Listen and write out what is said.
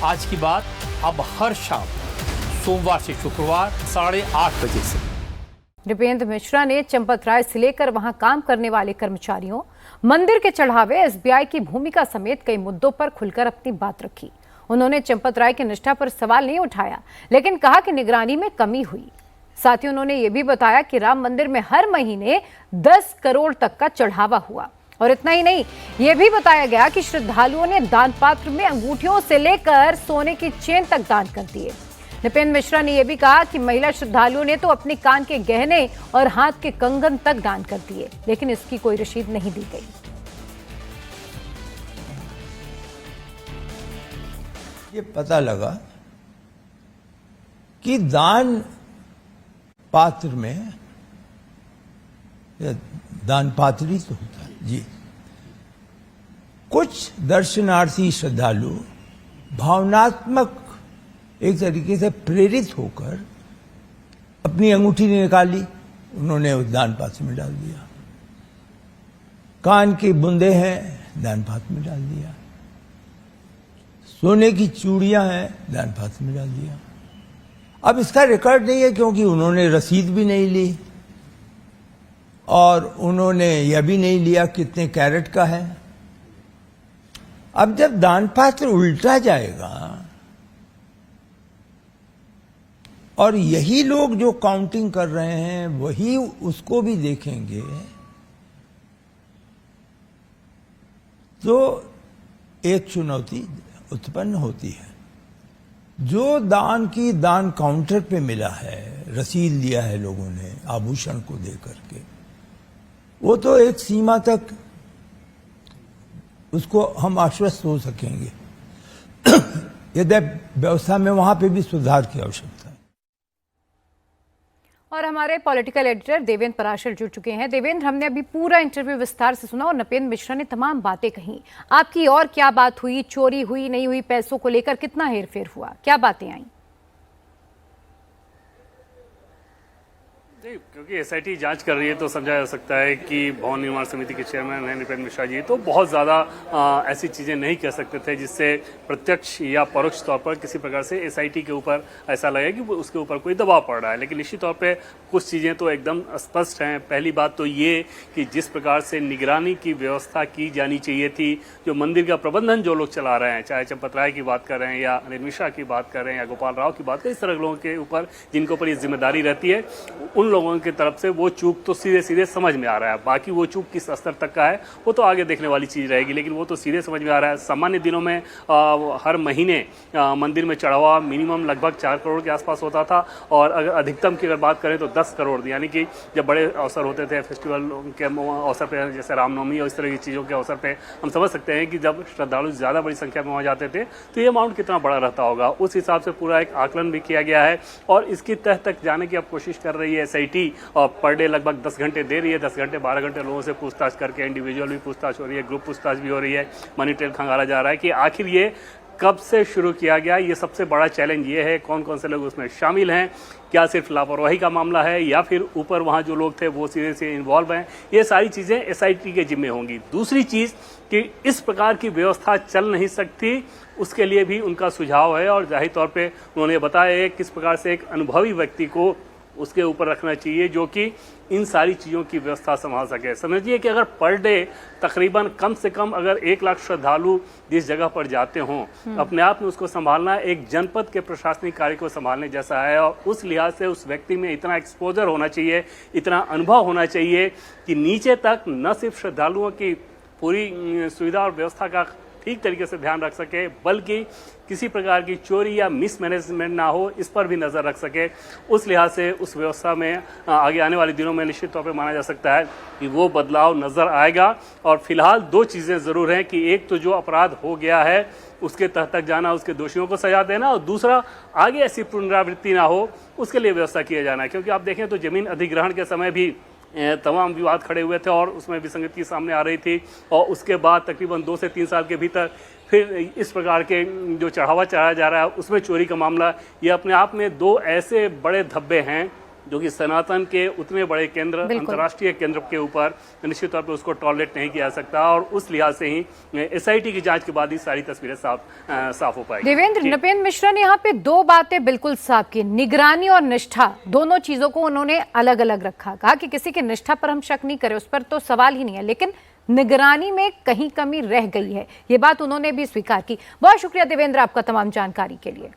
आज की बात अब हर शाम सोमवार से शुक्रवार 8:30 बजे से। नृपेंद्र मिश्रा ने चंपत राय से लेकर वहां काम करने वाले कर्मचारियों, मंदिर के चढ़ावे, एसबीआई की भूमिका समेत कई मुद्दों पर खुलकर अपनी बात रखी। उन्होंने चंपत राय की निष्ठा पर सवाल नहीं उठाया, लेकिन कहा कि निगरानी में कमी हुई। साथ ही उन्होंने ये भी बताया कि राम मंदिर में हर महीने 10 करोड़ तक का चढ़ावा हुआ। और इतना ही नहीं, ये भी बताया गया कि श्रद्धालुओं ने दान पात्र में अंगूठियों से लेकर सोने की चेन तक दान कर दिए। नृपेंद्र मिश्रा ने यह भी कहा कि महिला श्रद्धालुओं ने तो अपने कान के गहने और हाथ के कंगन तक दान कर दिए, लेकिन इसकी कोई रसीद नहीं दी गई। ये पता लगा कि दान पात्र में, दान पात्र ही तो होता है जी, कुछ दर्शनार्थी श्रद्धालु भावनात्मक एक तरीके से प्रेरित होकर अपनी अंगूठी निकाली, उन्होंने उस दान पात्र में डाल दिया। कान के बूंदे हैं, दान पात्र में डाल दिया। सोने की चूड़ियां हैं, दान पात्र में डाल दिया। अब इसका रिकॉर्ड नहीं है क्योंकि उन्होंने रसीद भी नहीं ली और उन्होंने यह भी नहीं लिया कितने कैरेट का है। अब जब दान पात्र उल्टा जाएगा और यही लोग जो काउंटिंग कर रहे हैं वही उसको भी देखेंगे, तो एक चुनौती उत्पन्न होती है। जो दान की दान काउंटर पे मिला है, रसीद लिया है लोगों ने आभूषण को देकर के, वो तो एक सीमा तक उसको हम आश्वस्त हो सकेंगे। यदि व्यवस्था में वहां पे भी सुधार की आवश्यकता है। और हमारे पॉलिटिकल एडिटर देवेंद्र पराशर जुड़ चुके हैं। देवेंद्र, हमने अभी पूरा इंटरव्यू विस्तार से सुना और नृपेंद्र मिश्रा ने तमाम बातें कही। आपकी और क्या बात हुई? चोरी हुई, नहीं हुई, पैसों को लेकर कितना हेरफेर हुआ, क्या बातें आई? क्योंकि एसआईटी जांच कर रही है तो समझा जा सकता है कि भवन निर्माण समिति के चेयरमैन हैं नृपेंद्र मिश्रा जी, तो बहुत ज़्यादा ऐसी चीज़ें नहीं कह सकते थे जिससे प्रत्यक्ष या परोक्ष तौर पर किसी प्रकार से एसआईटी के ऊपर ऐसा लगे कि उसके ऊपर कोई दबाव पड़ रहा है। लेकिन निश्चित तौर पे कुछ चीज़ें तो एकदम स्पष्ट हैं। पहली बात तो ये कि जिस प्रकार से निगरानी की व्यवस्था की जानी चाहिए थी, जो मंदिर का प्रबंधन जो लोग चला रहे हैं, चाहे चंपत राय की बात कर रहे हैं या अनिल मिश्रा की बात कर रहे हैं या गोपाल राव की बात कर, इस तरह के लोगों के ऊपर जिनके ऊपर ये जिम्मेदारी रहती है, उन लोगों की तरफ से वो चूक तो सीधे सीधे समझ में आ रहा है। बाकी वो चूक किस स्तर तक का है वो तो आगे देखने वाली चीज रहेगी, लेकिन वो तो सीधे समझ में आ रहा है। सामान्य दिनों में हर महीने मंदिर में चढ़ावा मिनिमम लगभग 4 करोड़ के आसपास होता था और अगर अधिकतम की अगर बात करें तो 10 करोड़, यानी कि जब बड़े अवसर होते थे फेस्टिवल के अवसर पर, जैसे रामनवमी और इस तरह की चीज़ों के अवसर पर, हम समझ सकते हैं कि जब श्रद्धालु ज़्यादा बड़ी संख्या में वहाँ जाते थे तो ये अमाउंट कितना बड़ा रहता होगा। उस हिसाब से पूरा एक आकलन भी किया गया है और इसकी तह तक जाने की अब कोशिश कर रही है एसआईटी। और पर डे लगभग 10 घंटे दे रही है, 10 घंटे 12 घंटे लोगों से पूछताछ करके इंडिविजुअल भी पूछताछ हो रही है, ग्रुप पूछताछ भी हो रही है, मनी ट्रेल खंगाला जा रहा है कि आखिर ये कब से शुरू किया गया। ये सबसे बड़ा चैलेंज ये है, कौन कौन से लोग उसमें शामिल हैं, क्या सिर्फ लापरवाही का मामला है या फिर ऊपर वहाँ जो लोग थे वो सीधे से इन्वॉल्व हैं। ये सारी चीज़ें एसआईटी के जिम्मे होंगी। दूसरी चीज़ कि इस प्रकार की व्यवस्था चल नहीं सकती, उसके लिए भी उनका सुझाव है और जाहिर तौर पे उन्होंने बताया किस प्रकार से एक अनुभवी व्यक्ति को उसके ऊपर रखना चाहिए जो कि इन सारी चीज़ों की व्यवस्था संभाल सके। समझिए कि अगर पर डे तकरीबन कम से कम अगर 1 लाख श्रद्धालु जिस जगह पर जाते हों, अपने आप में उसको संभालना एक जनपद के प्रशासनिक कार्य को संभालने जैसा है। और उस लिहाज से उस व्यक्ति में इतना एक्सपोजर होना चाहिए, इतना अनुभव होना चाहिए कि नीचे तक न सिर्फ श्रद्धालुओं की पूरी सुविधा और व्यवस्था का ठीक तरीके से ध्यान रख सके, बल्कि किसी प्रकार की चोरी या मिसमैनेजमेंट ना हो, इस पर भी नज़र रख सके। उस लिहाज से उस व्यवस्था में आगे आने वाले दिनों में निश्चित तौर पर माना जा सकता है कि वो बदलाव नज़र आएगा। और फिलहाल 2 चीज़ें ज़रूर हैं कि एक तो जो अपराध हो गया है उसके तह तक जाना, उसके दोषियों को सजा देना, और दूसरा आगे ऐसी पुनरावृत्ति ना हो उसके लिए व्यवस्था किया जाना। क्योंकि आप देखें तो जमीन अधिग्रहण के समय भी तमाम विवाद खड़े हुए थे और उसमें विसंगति सामने आ रही थी और उसके बाद तकरीबन 2 से 3 साल के भीतर फिर इस प्रकार के जो चढ़ावा चढ़ाया जा रहा है उसमें चोरी का मामला, ये अपने आप में 2 ऐसे बड़े धब्बे हैं जो कि सनातन के उतने बड़े केंद्र, अंतर्राष्ट्रीय केंद्र के ऊपर निश्चित तौर पे उसको टॉलरेट नहीं किया जा सकता, और उस लिहाज से ही एसआईटी की जांच के बाद ही सारी तस्वीरें साफ हो पाएगी। देवेंद्र, नृपेंद्र मिश्रा ने यहाँ पे दो बातें बिल्कुल साफ की, निगरानी और निष्ठा, दोनों चीजों को उन्होंने अलग अलग रखा। कहा कि किसी की निष्ठा पर हम शक नहीं करें, उस पर तो सवाल ही नहीं है, लेकिन निगरानी में कहीं कमी रह गई है, ये बात उन्होंने भी स्वीकार की। बहुत शुक्रिया देवेंद्र आपका तमाम जानकारी के लिए।